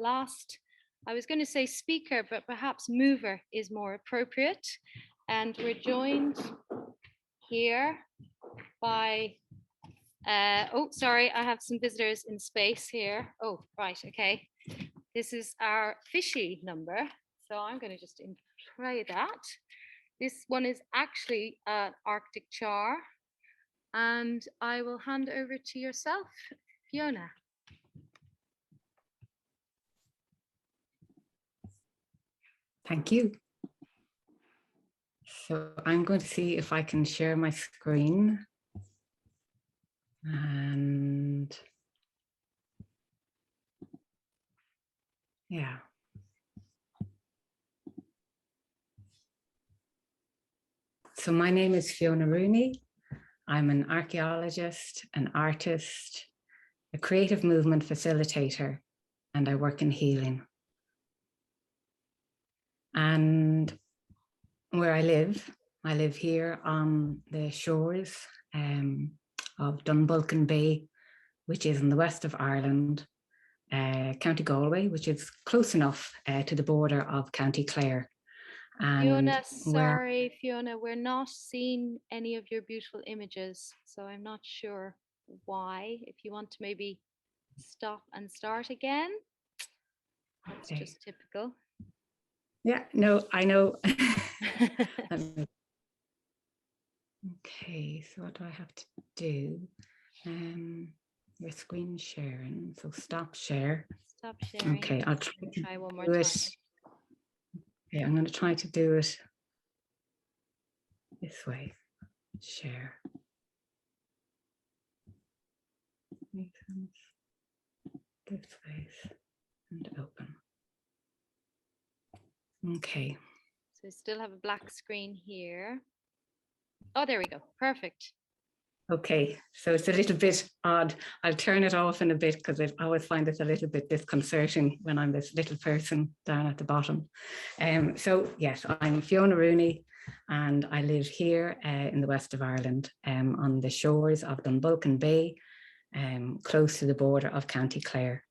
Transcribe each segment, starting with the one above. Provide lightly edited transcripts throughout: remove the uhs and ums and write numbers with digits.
last, I was going to say speaker, but perhaps mover is more appropriate. And we're joined here by, oh, sorry, I have some visitors in space here. Oh, right, okay. This is our fishy number. So I'm going to just play that. This one is actually an Arctic char. And I will hand over to yourself, Fiona. Thank you. So I'm going to see if I can share my screen. And yeah. So my name is Fiona Rooney. I'm an archaeologist, an artist, a creative movement facilitator, and I work in healing. And where I live here on the shores of Dunbolkin Bay, which is in the west of Ireland, County Galway, which is close enough to the border of County Clare. And Fiona, sorry, Fiona, we're not seeing any of your beautiful images, so I'm not sure why. If you want to maybe stop and start again, that's just typical. Yeah, no, I know. Okay, so what do I have to do? Your screen sharing, so stop share. Stop sharing. Okay, I'll try one more time. Okay, I'm going to try to do it this way. Share. This way and open. Okay. So we still have a black screen here. Oh, there we go. Perfect. Okay, so it's a little bit odd. I'll turn it off in a bit because I always find it a little bit disconcerting when I'm this little person down at the bottom. So yes, I'm Fiona Rooney and I live here in the west of Ireland on the shores of Dunbolkin Bay, close to the border of County Clare.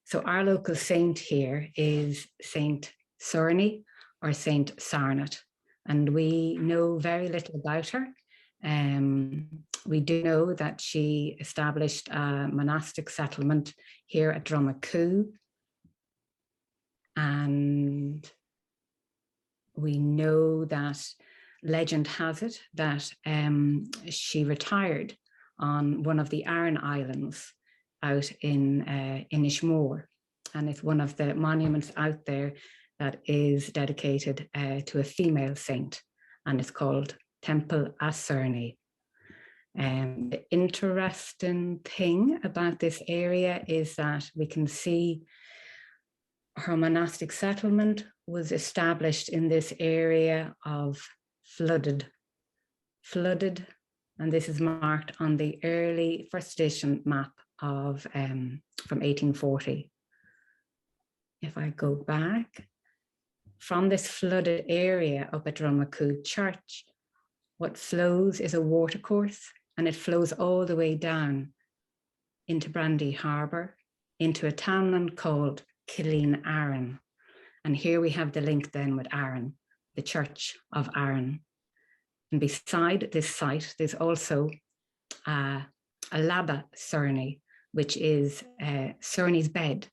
So our local saint here is Saint Sweeney or Saint Sarnet, and we know very little about her. We do know that she established a monastic settlement here at Drumacoo, and we know that legend has it that she retired on one of the Aran Islands out in Inishmore, and it's one of the monuments out there that is dedicated to a female saint, and it's called temporality. The interesting thing about this area is that we can see her monastic settlement was established in this area of flooded, and this is marked on the early first edition map of from 1840. If I go back, from this flooded area up at Drumacoo Church, what flows is a watercourse, and it flows all the way down into Brandy Harbour, into a townland called Killeen Aran. And here we have the link then with Aran, the Church of Aran. And beside this site, there's also a Labba Sweeney, which is Sweeney's bed.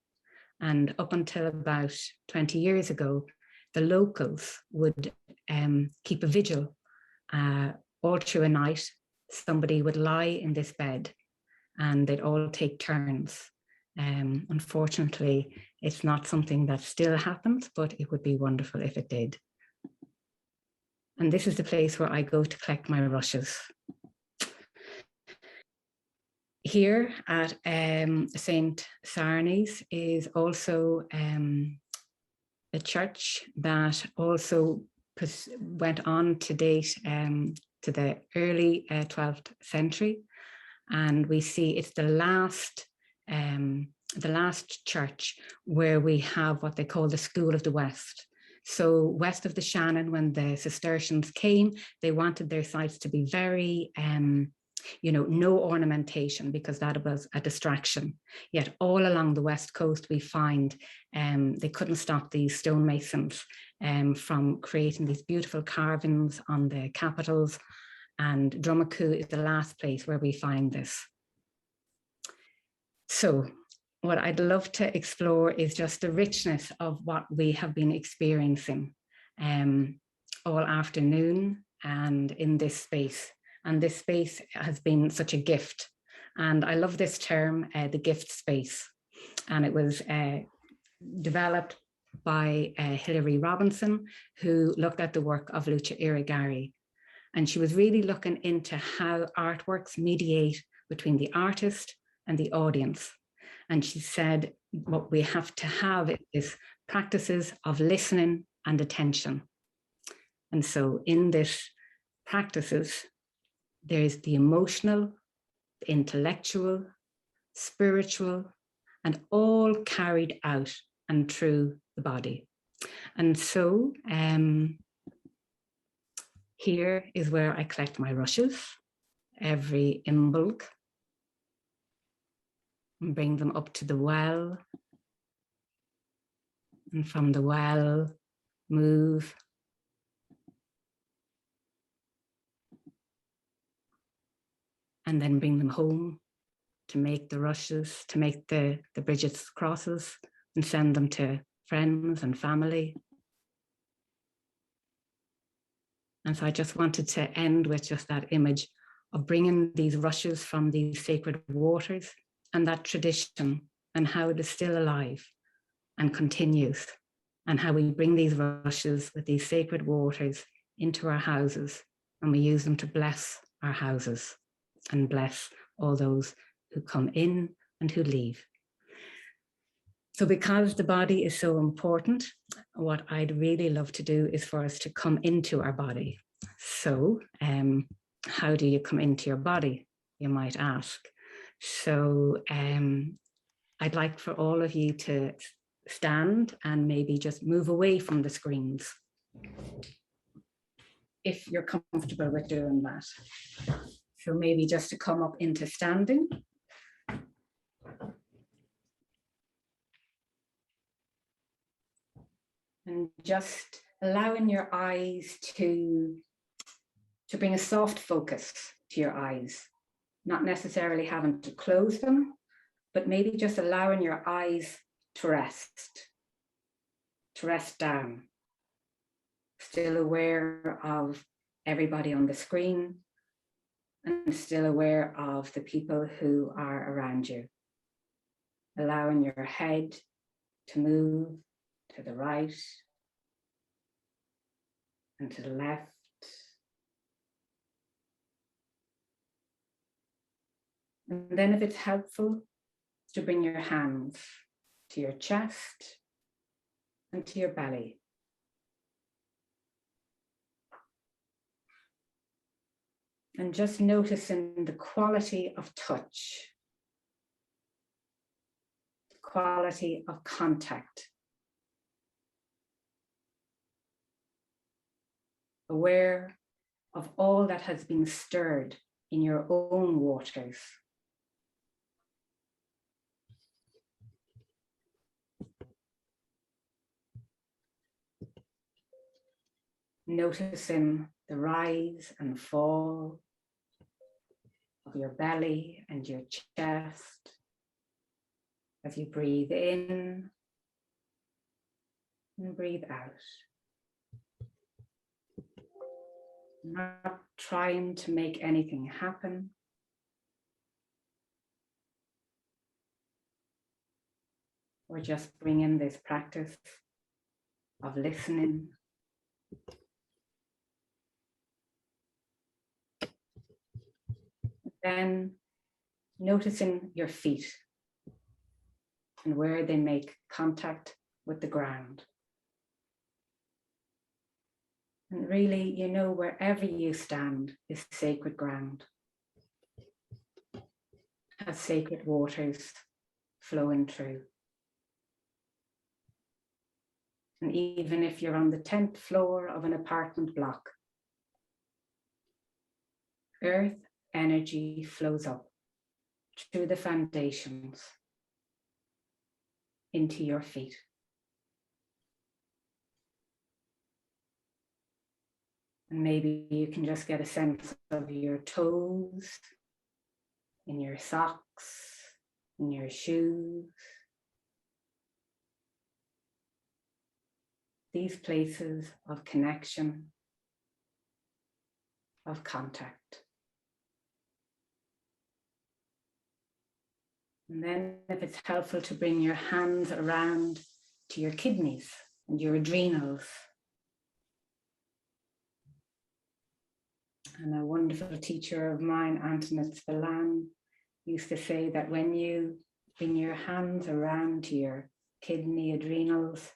And up until about 20 years ago, the locals would keep a vigil all through a night. Somebody would lie in this bed and they'd all take turns. Unfortunately, it's not something that still happens, but it would be wonderful if it did. And this is the place where I go to collect my rushes. Here at St. Sarnes is also a church that also went on to date to the early 12th century. And we see it's the last church where we have what they call the School of the West. So west of the Shannon, when the Cistercians came, they wanted their sites to be very you know, no ornamentation, because that was a distraction. Yet all along the West Coast, we find they couldn't stop these stonemasons from creating these beautiful carvings on the capitals. And Drumacu is the last place where we find this. So what I'd love to explore is just the richness of what we have been experiencing all afternoon and in this space. And this space has been such a gift. And I love this term, the gift space. And it was developed by Hilary Robinson, who looked at the work of Lucha Irigaray. And she was really looking into how artworks mediate between the artist and the audience. And she said, what we have to have is practices of listening and attention. And so in this practices, there's the emotional, the intellectual, spiritual, and all carried out and through the body. And so here is where I collect my rushes, every imbulk, and bring them up to the well. And from the well, move and then bring them home to make the rushes, to make the Bridget's crosses, and send them to friends and family. And so I just wanted to end with just that image of bringing these rushes from these sacred waters and that tradition and how it is still alive and continues, and how we bring these rushes with these sacred waters into our houses, and we use them to bless our houses and bless all those who come in and who leave. So because the body is so important, what I'd really love to do is for us to come into our body. So how do you come into your body, you might ask? So I'd like for all of you to stand and maybe just move away from the screens, if you're comfortable with doing that. So maybe just to come up into standing. And just allowing your eyes to bring a soft focus to your eyes, not necessarily having to close them, but maybe just allowing your eyes to rest down, still aware of everybody on the screen and still aware of the people who are around you. Allowing your head to move to the right and to the left. And then if it's helpful, to bring your hands to your chest and to your belly. And just noticing the quality of touch, the quality of contact. Aware of all that has been stirred in your own waters. Noticing the rise and fall of your belly and your chest as you breathe in and breathe out. Not trying to make anything happen. Or just bring in this practice of listening. Then noticing your feet and where they make contact with the ground. And really, you know, wherever you stand is sacred ground. Has sacred waters flowing through. And even if you're on the 10th floor of an apartment block, earth energy flows up through the foundations into your feet. And maybe you can just get a sense of your toes, in your socks, in your shoes. These places of connection, of contact. And then if it's helpful to bring your hands around to your kidneys and your adrenals. And a wonderful teacher of mine, Antoinette Spillane, used to say that when you bring your hands around to your kidney adrenals,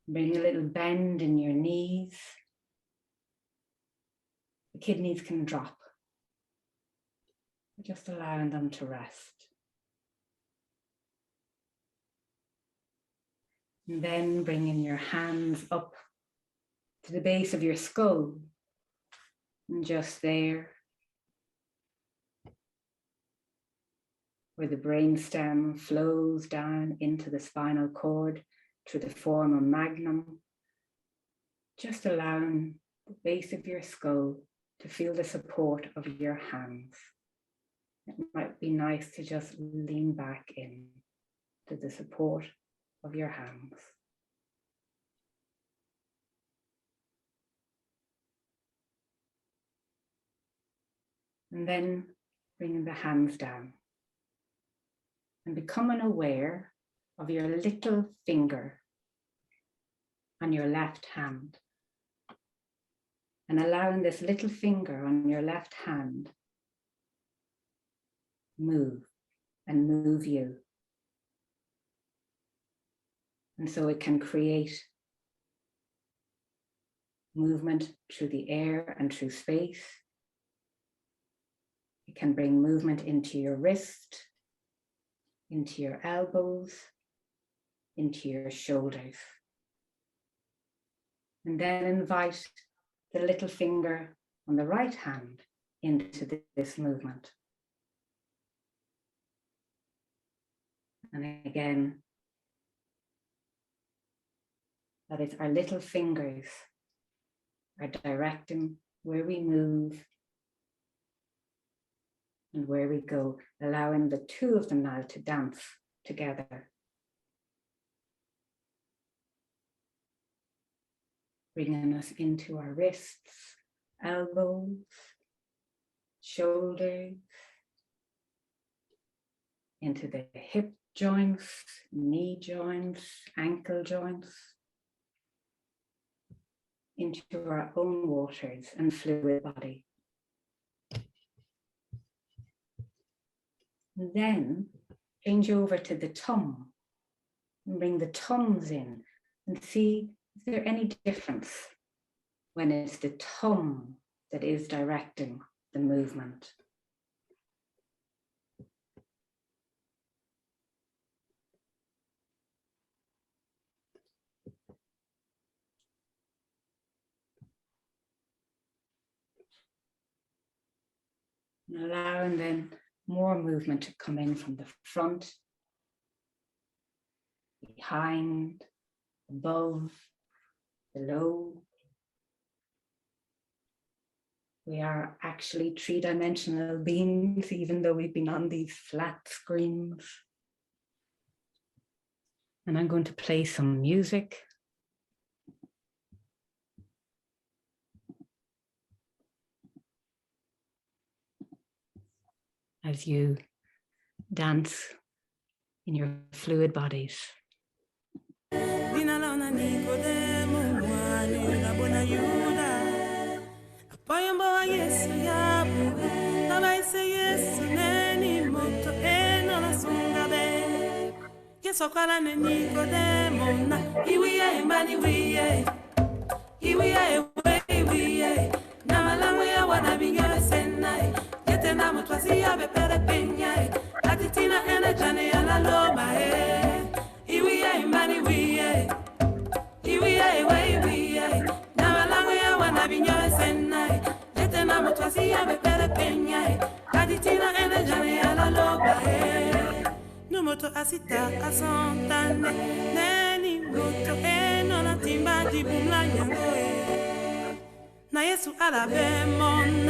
bring a little bend in your knees, the kidneys can drop, just allowing them to rest. And then bringing your hands up to the base of your skull, and just there, where the brainstem flows down into the spinal cord through the foramen magnum, just allowing the base of your skull to feel the support of your hands. It might be nice to just lean back in to the support of your hands. And then bringing the hands down and becoming aware of your little finger on your left hand, and allowing this little finger on your left hand move and move you. And so it can create movement through the air and through space. It can bring movement into your wrist, into your elbows, into your shoulders. And then invite the little finger on the right hand into this movement. And again, that is, our little fingers are directing where we move and where we go, allowing the two of them now to dance together. Bringing us into our wrists, elbows, shoulders, into the hip joints, knee joints, ankle joints, into our own waters and fluid body. And then change over to the thumb and bring the thumbs in and see, is there any difference when it's the thumb that is directing the movement? And allowing then more movement to come in from the front, behind, above, below. We are actually three-dimensional beings, even though we've been on these flat screens. And I'm going to play some music. As you dance in your fluid bodies. santane neni moto eno na timba di bumla nyango na Yesu ala be mona